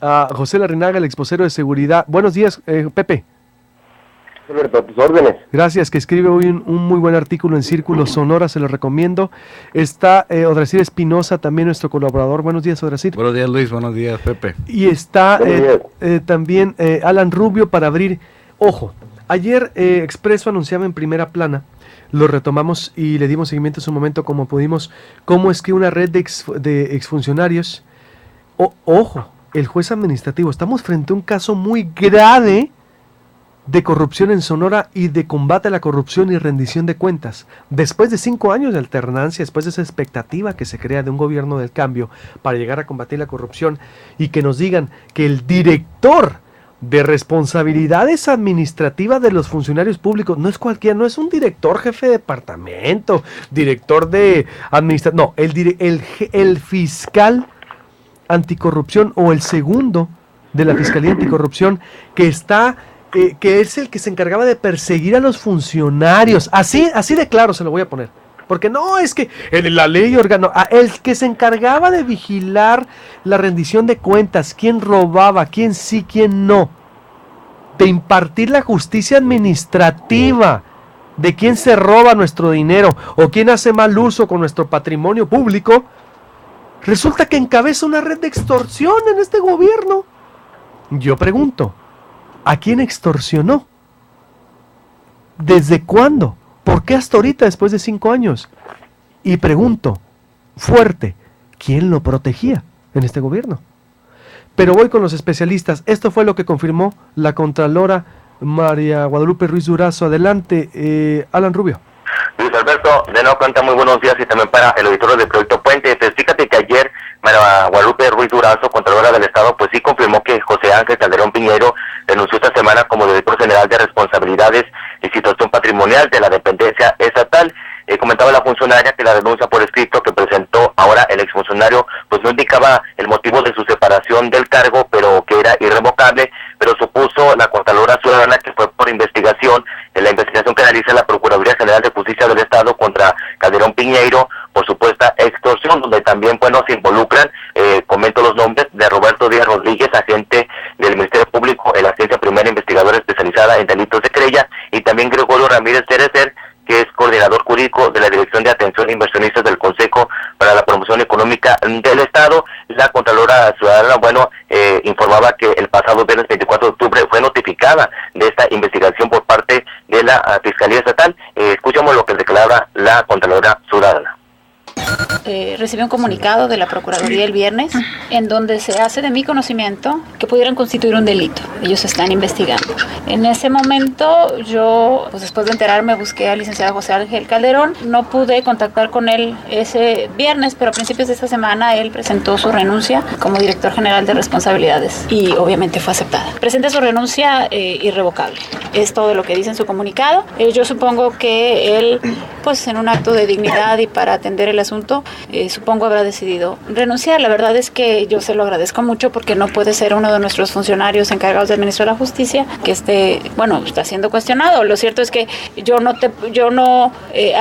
a José Larrinaga, el exposero de seguridad. Buenos días, Pepe. Alberto, a tus órdenes. Gracias, que escribe hoy un muy buen artículo en Círculo Sonora, se lo recomiendo. Está Odrasir Espinosa, también nuestro colaborador. Buenos días, Odrasir. Buenos días, Luis. Buenos días, Pepe. Y está también Alan Rubio para abrir. Ojo, ayer Expreso anunciaba en primera plana, lo retomamos y le dimos seguimiento en su momento como pudimos, cómo es que una red de exfuncionarios, ojo, el juez administrativo, estamos frente a un caso muy grave de corrupción en Sonora y de combate a la corrupción y rendición de cuentas. Después de 5 años de alternancia, después de esa expectativa que se crea de un gobierno del cambio para llegar a combatir la corrupción y que nos digan que el director de responsabilidades administrativas de los funcionarios públicos no es cualquiera, no es un director jefe de departamento, director de administración, no, el fiscal anticorrupción o el segundo de la Fiscalía Anticorrupción que está... que es el que se encargaba de perseguir a los funcionarios, así de claro se lo voy a poner, porque no es que la ley el que se encargaba de vigilar la rendición de cuentas, quién robaba, quién sí, quién no, de impartir la justicia administrativa, de quién se roba nuestro dinero o quién hace mal uso con nuestro patrimonio público, resulta que encabeza una red de extorsión en este gobierno. Yo pregunto, ¿a quién extorsionó? ¿Desde cuándo? ¿Por qué hasta ahorita, después de 5 años? Y pregunto, fuerte, ¿quién lo protegía en este gobierno? Pero voy con los especialistas. Esto fue lo que confirmó la Contralora María Guadalupe Ruiz Durazo. Adelante, Alan Rubio. Luis Alberto, de nuevo cuenta, muy buenos días y también para el auditorio del Proyecto Puente. Pues fíjate que ayer María Guadalupe Ruiz Durazo, Contralora del Estado, pues sí confirmó que José Ángel Calderón Piñeiro renunció esta semana como director general de responsabilidades y situación patrimonial de la dependencia estatal. Comentaba la funcionaria que la denuncia por escrito que presentó ahora el exfuncionario pues no indicaba el motivo de su separación del cargo, pero que era irrevocable, pero supuso la Contralora Ciudadana que fue por investigación, en la investigación que realiza la Procuraduría General de Justicia del Estado contra Calderón Piñeiro por supuesta extorsión, donde también, bueno, se involucran, comento los nombres, de Roberto Díaz Rodríguez, agente del Ministerio Público en la Ciencia Primera Investigadora especializada en delitos de querella, y también Gregorio Ramírez Cerecer, que es coordinador jurídico de la Dirección de Atención a Inversionistas del Consejo para la Promoción Económica del Estado. La Contralora Ciudadana, bueno, informaba que el pasado viernes 24 de octubre fue notificada de esta investigación por parte de la Fiscalía Estatal. Escuchamos lo que declara la Contralora Ciudadana. Recibí un comunicado de la Procuraduría el viernes en donde se hace de mi conocimiento que pudieran constituir un delito. Ellos están investigando. En ese momento yo, pues después de enterarme, busqué al licenciado José Ángel Calderón. No pude contactar con él ese viernes, pero a principios de esta semana él presentó su renuncia como director general de responsabilidades y obviamente fue aceptada. Presenta su renuncia irrevocable. Es todo lo que dice en su comunicado. Yo supongo que él, pues en un acto de dignidad y para atender el asunto, supongo habrá decidido renunciar. La verdad es que yo se lo agradezco mucho porque no puede ser uno de nuestros funcionarios encargados de administrar la justicia que está siendo cuestionado. Lo cierto es que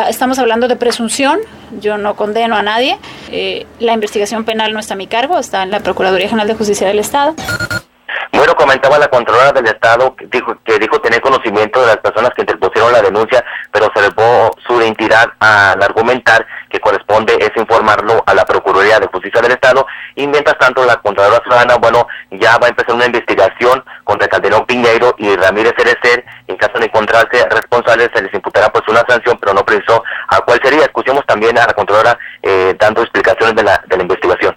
estamos hablando de presunción. Yo no condeno a nadie. La investigación penal no está a mi cargo, está en la Procuraduría General de Justicia del Estado. Bueno, comentaba la Contralora del Estado que dijo tener conocimiento de las personas que interpusieron la denuncia, pero se reservó su identidad al argumentar que corresponde es informarlo a la Procuraduría de Justicia del Estado. Y mientras tanto, la Contralora Ciudadana, bueno, ya va a empezar una investigación contra Calderón Piñeiro y Ramírez Cerecer. En caso de encontrarse responsables, se les imputará pues una sanción, pero no precisó a cuál sería. Escuchemos también a la Contralora dando explicaciones de la investigación.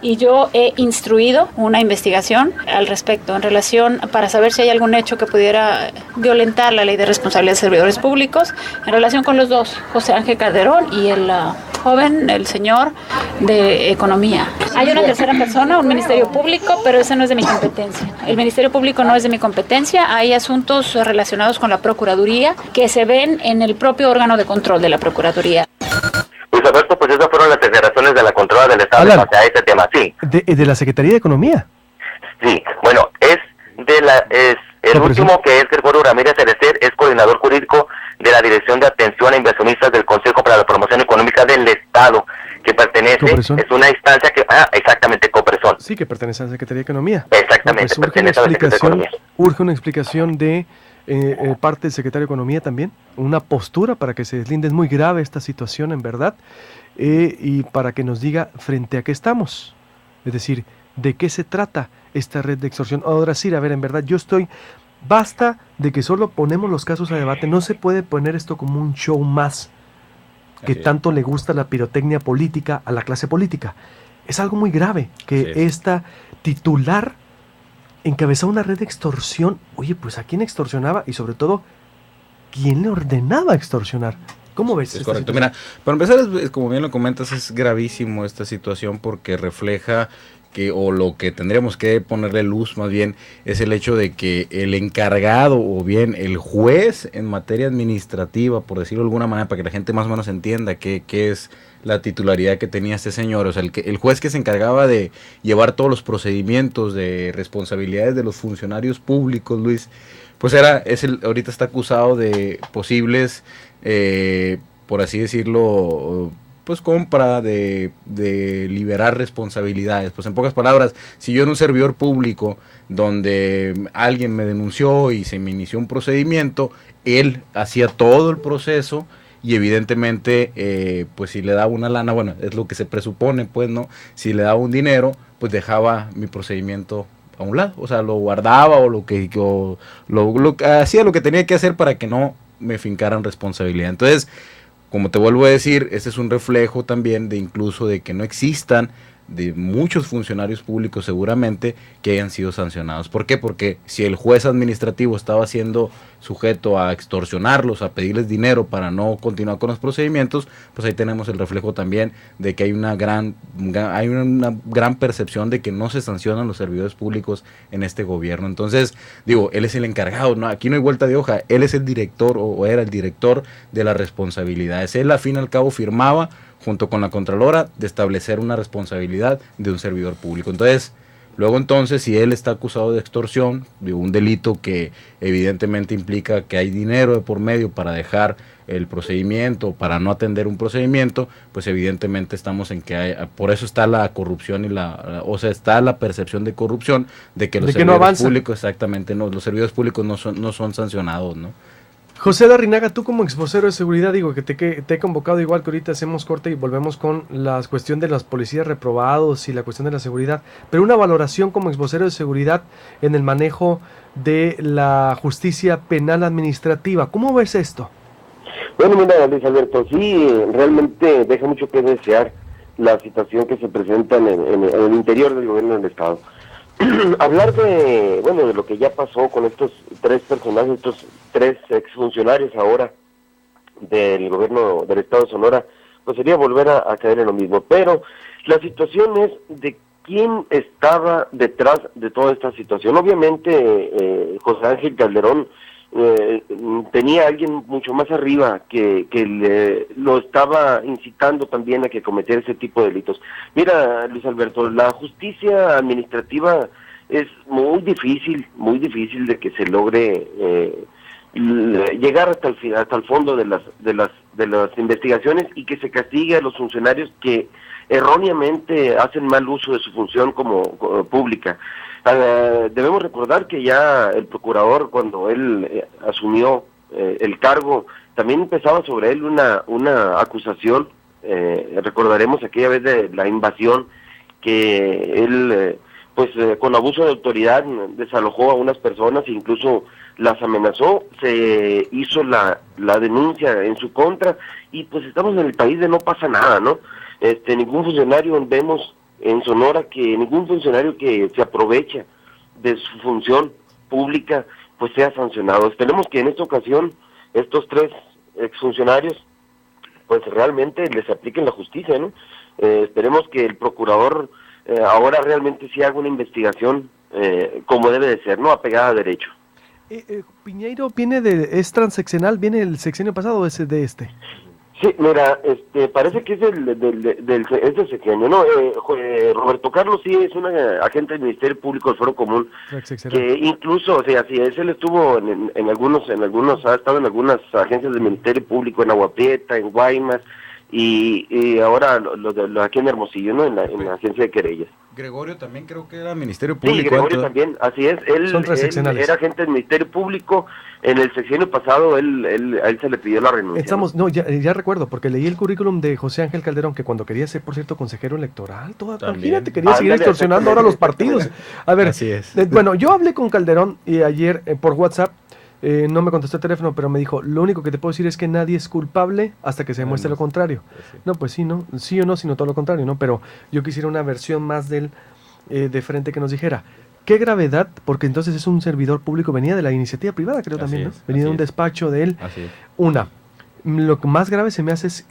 Y yo he instruido una investigación al respecto en relación para saber si hay algún hecho que pudiera violentar la ley de responsabilidad de servidores públicos en relación con los dos, José Ángel Calderón y el joven, el señor de Economía. Hay una tercera persona, un Ministerio Público, pero ese no es de mi competencia. El Ministerio Público no es de mi competencia. Hay asuntos relacionados con la Procuraduría que se ven en el propio órgano de control de la Procuraduría. Luis Alberto, pues esas fueron las declaraciones de la Contralora del Estado en base a este tema, sí. ¿De la Secretaría de Economía? Sí, bueno, el último que es Gregorio Ramírez Cerecer, es coordinador jurídico de la Dirección de Atención a Inversionistas del Consejo para la Promoción Económica del Estado. que pertenece, ¿Copresón? es una instancia que, exactamente, Copresón. Sí, que pertenece a la Secretaría de Economía. Exactamente, No, pues pertenece a la Secretaría de Economía. urge una explicación de parte del Secretario de Economía también, una postura para que se deslinde. Es muy grave esta situación, en verdad, y para que nos diga frente a qué estamos. Es decir, ¿de qué se trata esta red de extorsión? Ahora sí, a ver, en verdad, basta de que solo ponemos los casos a debate, no se puede poner esto como un show más que tanto le gusta la pirotecnia política a la clase política. Es algo muy grave que esta titular encabezaba una red de extorsión. Oye, pues ¿a quién extorsionaba? Y sobre todo, ¿quién le ordenaba extorsionar? ¿Cómo ves? Es correcto. Mira, para empezar, como bien lo comentas, es gravísimo esta situación porque refleja o lo que tendríamos que ponerle luz más bien es el hecho de que el encargado o bien el juez en materia administrativa, por decirlo de alguna manera, para que la gente más o menos entienda qué es la titularidad que tenía este señor, o sea, el juez que se encargaba de llevar todos los procedimientos de responsabilidades de los funcionarios públicos, Luis, pues ahorita está acusado de posibles, por así decirlo, pues compra de liberar responsabilidades. Pues en pocas palabras, si yo era un servidor público donde alguien me denunció y se me inició un procedimiento, él hacía todo el proceso y evidentemente pues si le daba una lana, bueno, es lo que se presupone, pues, ¿no? Si le daba un dinero, pues dejaba mi procedimiento a un lado, o sea, lo guardaba o hacía lo que tenía que hacer para que no me fincaran responsabilidad. Entonces, como te vuelvo a decir, ese es un reflejo también de incluso de que no existan de muchos funcionarios públicos seguramente que hayan sido sancionados. ¿Por qué? Porque si el juez administrativo estaba siendo sujeto a extorsionarlos, a pedirles dinero para no continuar con los procedimientos, pues ahí tenemos el reflejo también de que hay una gran percepción de que no se sancionan los servidores públicos en este gobierno. Entonces, digo, él es el encargado, ¿no? Aquí no hay vuelta de hoja, él es el director o era el director de las responsabilidades. Él al fin y al cabo firmaba junto con la Contralora de establecer una responsabilidad de un servidor público. Entonces, si él está acusado de extorsión, de un delito que evidentemente implica que hay dinero de por medio para dejar el procedimiento, para no atender un procedimiento, pues evidentemente estamos en que por eso está la corrupción está la percepción de corrupción de que los servidores públicos, exactamente, los servidores públicos no son sancionados, ¿no? José Larrinaga, tú como exvocero de seguridad, digo que te he convocado igual que ahorita hacemos corte y volvemos con la cuestión de las policías reprobados y la cuestión de la seguridad, pero una valoración como exvocero de seguridad en el manejo de la justicia penal administrativa. ¿Cómo ves esto? Bueno, mira, Luis Alberto, sí, realmente deja mucho que desear la situación que se presenta en el interior del gobierno del Estado. Hablar de lo que ya pasó con estos tres personajes, estos tres exfuncionarios ahora del gobierno del Estado de Sonora, pues sería volver a caer en lo mismo. Pero la situación es de quién estaba detrás de toda esta situación. Obviamente, José Ángel Calderón tenía a alguien mucho más arriba que lo estaba incitando también a que cometiera ese tipo de delitos. Mira, Luis Alberto, la justicia administrativa es muy difícil de que se logre llegar hasta el fondo de las investigaciones y que se castigue a los funcionarios que erróneamente hacen mal uso de su función como pública. Debemos recordar que ya el procurador, cuando él asumió el cargo, también empezaba sobre él una acusación. Recordaremos aquella vez de la invasión que él, con abuso de autoridad, desalojó a unas personas e incluso las amenazó. Se hizo la denuncia en su contra y pues estamos en el país de no pasa nada, ¿no? Ningún funcionario vemos en Sonora ningún funcionario que se aprovecha de su función pública pues sea sancionado. Esperemos que en esta ocasión estos tres exfuncionarios pues realmente les apliquen la justicia, ¿no? Esperemos que el procurador ahora realmente sí haga una investigación como debe de ser, ¿no? Apegada a derecho. Piñeiro es transeccional, viene del sexenio pasado o es de este. Sí, mira, parece que es del sexenio, ¿no? Roberto Carlos sí es un agente del Ministerio Público del Foro Común, que incluso, o sea, sí, él estuvo en algunos, ha estado en algunas agencias del Ministerio Público, en Agua Prieta, en Guaymas, y ahora lo aquí en Hermosillo, ¿no? En la agencia de querellas. Gregorio también creo que era Ministerio Público. Sí, Gregorio también, así es. Él era agente del Ministerio Público. En el sexenio pasado a él se le pidió la renuncia. Ya recuerdo, porque leí el currículum de José Ángel Calderón, que cuando quería ser, por cierto, consejero electoral, imagínate, quería seguir extorsionando ahora a los partidos. A ver, así es. Bueno, yo hablé con Calderón y ayer por WhatsApp, no me contestó el teléfono, pero me dijo, lo único que te puedo decir es que nadie es culpable hasta que se demuestre lo contrario. Sí. No, pues sí, ¿no? Sí o no, sino todo lo contrario, ¿no? Pero yo quisiera una versión más de frente que nos dijera, ¿qué gravedad? Porque entonces es un servidor público, venía de la iniciativa privada, creo también, ¿no? Venía de un despacho de él. Así es. Lo que más grave se me hace es,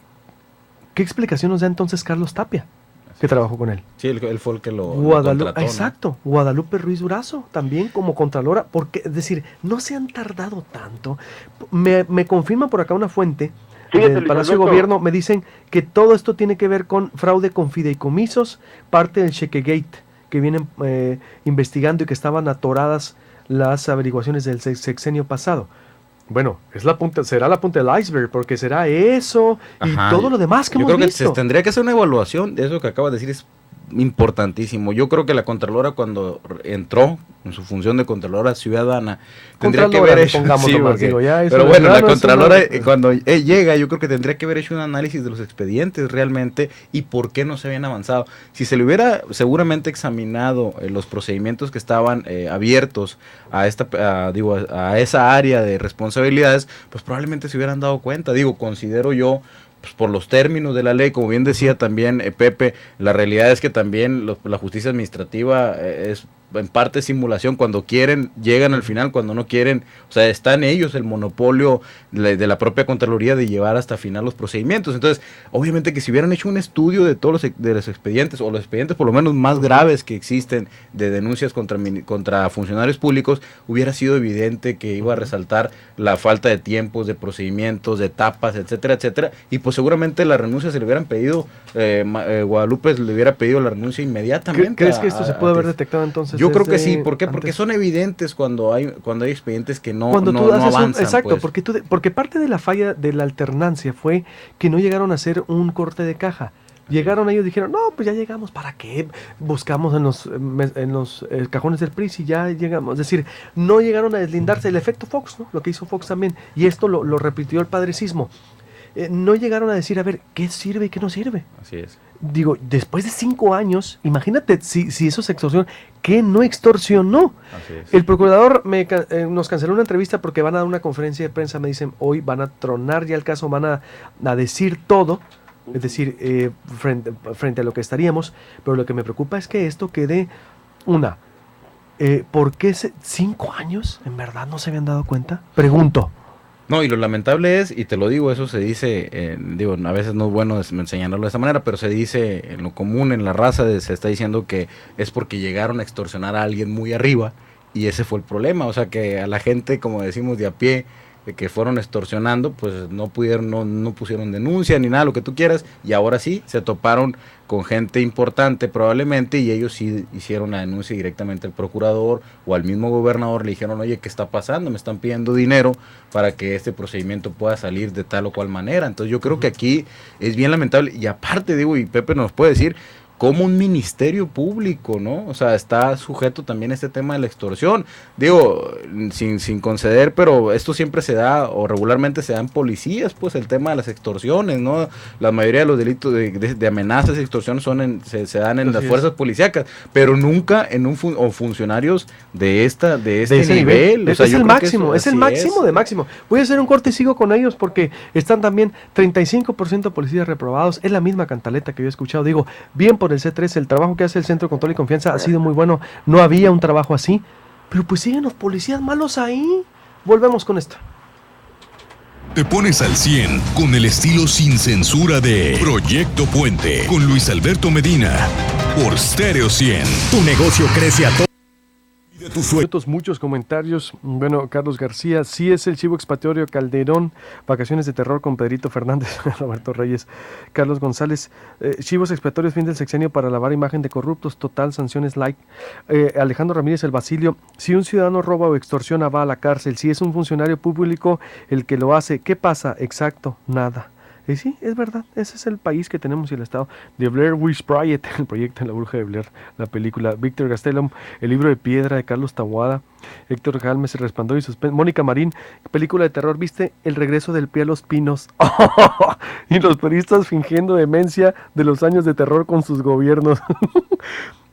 ¿qué explicación nos da entonces Carlos Tapia, que trabajó con él? Sí, él fue el que lo contrató, exacto, ¿no? Guadalupe Ruiz Durazo, también como contralora, porque, es decir, no se han tardado tanto. Me confirma por acá una fuente del Palacio de Gobierno, me dicen que todo esto tiene que ver con fraude con fideicomisos, parte del Chequegate, que vienen investigando y que estaban atoradas las averiguaciones del sexenio pasado. Bueno, será la punta del iceberg, porque será eso y todo lo demás que hemos visto. Yo creo que tendría que hacer una evaluación de eso que acabas de decir, es importantísimo. Yo creo que la Contralora, cuando entró en su función de Contralora Ciudadana, tendría que haber hecho, pero bueno, la Contralora cuando llega, yo creo que tendría que haber hecho un análisis de los expedientes realmente y por qué no se habían avanzado. Si se le hubiera seguramente examinado los procedimientos que estaban abiertos a esa área de responsabilidades, pues probablemente se hubieran dado cuenta. Considero yo, pues por los términos de la ley, como bien decía también Pepe, la realidad es que también la justicia administrativa es en parte simulación. Cuando quieren llegan al final, cuando no quieren, o sea, están ellos el monopolio de la propia Contraloría de llevar hasta final los procedimientos. Entonces, obviamente que si hubieran hecho un estudio de todos los expedientes, o los expedientes por lo menos más graves que existen de denuncias contra funcionarios públicos, hubiera sido evidente que iba a resaltar la falta de tiempos, de procedimientos, de etapas, etcétera, etcétera, y pues seguramente la renuncia se le hubieran pedido, Guadalupe le hubiera pedido la renuncia inmediatamente. ¿Crees que esto se puede haber detectado entonces? Yo creo que sí. ¿Por qué? Porque son evidentes cuando hay expedientes que no avanzan. Exacto, pues. porque parte de la falla de la alternancia fue que no llegaron a hacer un corte de caja. Llegaron ellos y dijeron, no, pues ya llegamos, ¿para qué? Buscamos en los cajones del PRI y ya llegamos. Es decir, no llegaron a deslindarse el efecto Fox, ¿no? Lo que hizo Fox también. Y esto lo repitió el padrecismo. No llegaron a decir, a ver, ¿qué sirve y qué no sirve? Así es. Después de 5 años, imagínate si eso es extorsión, ¿qué no extorsionó? Así es. El procurador nos canceló una entrevista porque van a dar una conferencia de prensa, me dicen, hoy van a tronar ya el caso, van a decir todo, es decir, frente a lo que estaríamos, pero lo que me preocupa es que esto quede ¿por qué 5 años? ¿En verdad no se habían dado cuenta? Pregunto. No, y lo lamentable es, y te lo digo, eso se dice, a veces no es bueno enseñarlo de esta manera, pero se dice en lo común, en la raza, se está diciendo que es porque llegaron a extorsionar a alguien muy arriba, y ese fue el problema. O sea, que a la gente, como decimos, de a pie, que fueron extorsionando, pues no pusieron denuncia ni nada, lo que tú quieras, y ahora sí se toparon con gente importante probablemente, y ellos sí hicieron la denuncia directamente al procurador o al mismo gobernador. Le dijeron, oye, ¿qué está pasando? Me están pidiendo dinero para que este procedimiento pueda salir de tal o cual manera. Entonces yo creo que aquí es bien lamentable, y aparte, y Pepe nos puede decir, como un ministerio público, ¿no? O sea, está sujeto también a este tema de la extorsión. Sin conceder, pero esto siempre se da, o regularmente se dan policías, pues el tema de las extorsiones, ¿no? La mayoría de los delitos de amenazas y extorsión se dan en las fuerzas policíacas, pero nunca en funcionarios de este nivel. Es el máximo, es el máximo de máximo. Voy a hacer un corte y sigo con ellos porque están también 35% policías reprobados. Es la misma cantaleta que yo he escuchado. Bien por el C3, el trabajo que hace el Centro de Control y Confianza ha sido muy bueno. No había un trabajo así, pero pues siguen los policías malos ahí. Volvemos con esto. Te pones al 100 con el estilo sin censura de Proyecto Puente con Luis Alberto Medina por Stereo 100. Tu negocio crece a todo. Muchos comentarios. Bueno, Carlos García, sí es el chivo expiatorio Calderón, vacaciones de terror con Pedrito Fernández, Roberto Reyes, Carlos González, chivos expiatorios, fin del sexenio para lavar imagen de corruptos, total, sanciones like. Alejandro Ramírez, el Basilio, si un ciudadano roba o extorsiona va a la cárcel, si es un funcionario público el que lo hace, ¿qué pasa? Exacto, nada. Y sí, es verdad, ese es el país que tenemos y el estado. The Blair Witch Project, el proyecto de la bruja de Blair, la película. Víctor Gastelum, El libro de piedra de Carlos Taboada. Héctor Galmes, El resplandor y suspenso. Mónica Marín, película de terror, ¿viste? El regreso del pie a los pinos. Y los periodistas fingiendo demencia de los años de terror con sus gobiernos.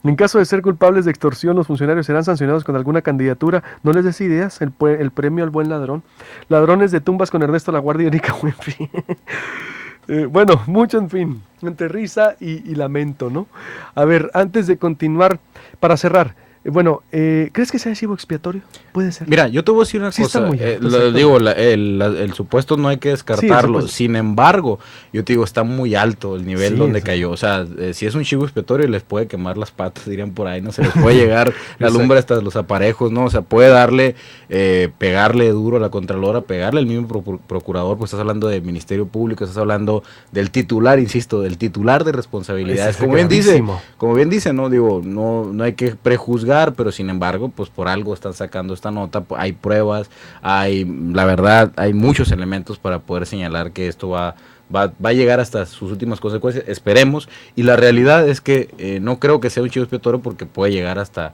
En caso de ser culpables de extorsión, los funcionarios serán sancionados con alguna candidatura. No les des ideas, el premio al buen ladrón. Ladrones de tumbas con Ernesto Laguardia y Erika Buenfil. Bueno, mucho en fin, entre risa y lamento, ¿no? A ver, antes de continuar, para cerrar, bueno, ¿crees que sea chivo expiatorio? Puede ser. Mira, yo te voy a decir una cosa. El supuesto no hay que descartarlo. Sí, sin embargo, yo te digo, está muy alto el nivel donde cayó. O sea, si es un chivo expiatorio, les puede quemar las patas, dirían por ahí. No se les puede llegar la lumbre hasta los aparejos, ¿no? O sea, puede darle, pegarle duro a la Contralora, pegarle al mismo procurador, pues estás hablando del Ministerio Público, estás hablando del titular, insisto, del titular de responsabilidades. Como bien dice, no digo, no hay que prejuzgar, pero sin embargo, pues por algo están sacando esta nota, hay pruebas, la verdad, hay muchos elementos para poder señalar que esto va a llegar hasta sus últimas consecuencias, esperemos, y la realidad es que no creo que sea un chivo expiatorio porque puede llegar hasta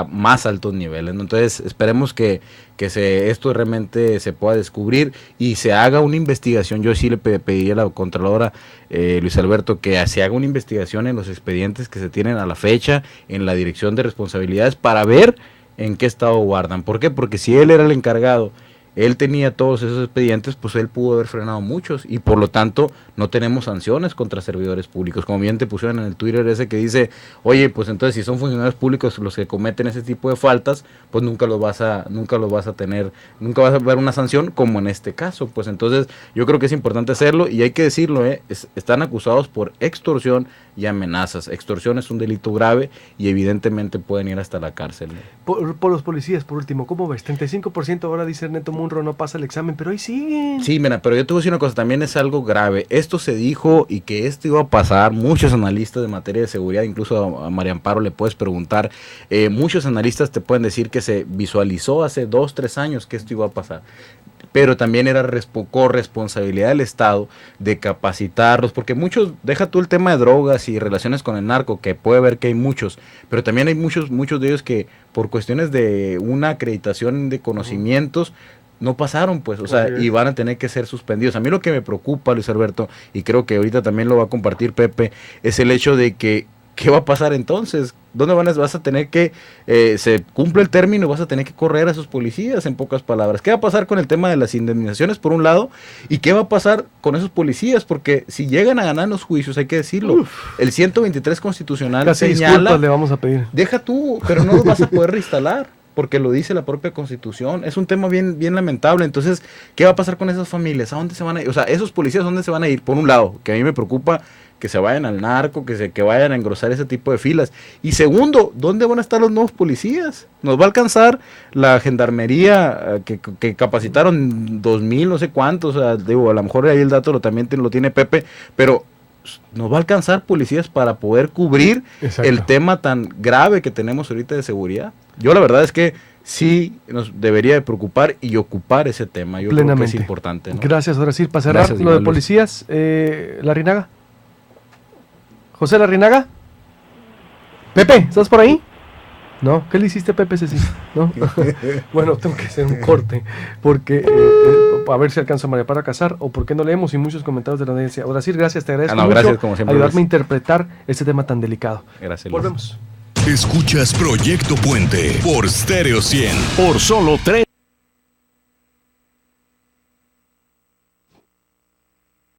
más altos niveles, ¿no? Entonces esperemos que esto realmente se pueda descubrir y se haga una investigación. Yo sí le pediría a la Contralora, Luis Alberto, que se haga una investigación en los expedientes que se tienen a la fecha, en la dirección de responsabilidades, para ver en qué estado guardan. ¿Por qué? Porque si él era el encargado, él tenía todos esos expedientes, pues él pudo haber frenado muchos y por lo tanto no tenemos sanciones contra servidores públicos. Como bien te pusieron en el Twitter ese que dice, oye, pues entonces si son funcionarios públicos los que cometen ese tipo de faltas, pues nunca los vas a tener, nunca vas a ver una sanción como en este caso. Pues entonces yo creo que es importante hacerlo y hay que decirlo, están acusados por extorsión y amenazas. Extorsión es un delito grave y evidentemente pueden ir hasta la cárcel. Por los policías, por último, ¿cómo ves? 35% ahora dice Ernesto Munro no pasa el examen, pero ahí siguen. Sí, mira, pero yo te voy a decir una cosa, también es algo grave. Esto se dijo y que esto iba a pasar. Muchos analistas de materia de seguridad, incluso a María Amparo le puedes preguntar, muchos analistas te pueden decir que se visualizó hace 2-3 años que esto iba a pasar. Pero también era corresponsabilidad del Estado de capacitarlos, porque muchos, deja tú el tema de drogas y relaciones con el narco, que puede ver que hay muchos, pero también hay muchos de ellos que por cuestiones de una acreditación de conocimientos no pasaron, pues, o sea, y van a tener que ser suspendidos. A mí lo que me preocupa, Luis Alberto, y creo que ahorita también lo va a compartir Pepe, es el hecho de que, ¿qué va a pasar entonces? ¿Dónde vas a tener que, se cumple el término, vas a tener que correr a esos policías, en pocas palabras? ¿Qué va a pasar con el tema de las indemnizaciones, por un lado? ¿Y qué va a pasar con esos policías? Porque si llegan a ganar los juicios, hay que decirlo, el 123 constitucional casi señala... disculpas le vamos a pedir. Deja tú, pero no los vas a poder reinstalar, porque lo dice la propia Constitución. Es un tema bien lamentable. Entonces, ¿qué va a pasar con esas familias? ¿A dónde se van a ir? O sea, esos policías, ¿a dónde se van a ir? Por un lado, que a mí me preocupa que se vayan al narco, que vayan a engrosar ese tipo de filas. Y segundo, ¿dónde van a estar los nuevos policías? ¿Nos va a alcanzar la gendarmería que capacitaron 2,000, no sé cuántos? O sea, digo, a lo mejor ahí el dato también lo tiene Pepe, pero nos va a alcanzar policías para poder cubrir el tema tan grave que tenemos ahorita de seguridad. Yo la verdad es que sí nos debería de preocupar y ocupar ese tema. Yo creo que es importante, ¿no? Gracias, ahora sí, para cerrar lo de policías, Larrinaga. José Larrinaga. Pepe, ¿estás por ahí? No, ¿qué le hiciste, Pepe? ¿No? Bueno, tengo que hacer un corte porque a ver si alcanzo a María para casar o por qué no leemos y muchos comentarios de la audiencia. Ahora sí, gracias, te agradezco mucho gracias, como siempre, ayudarme a interpretar este tema tan delicado. Gracias. Volvemos. Escuchas Proyecto Puente por Stereo 100 por solo 3.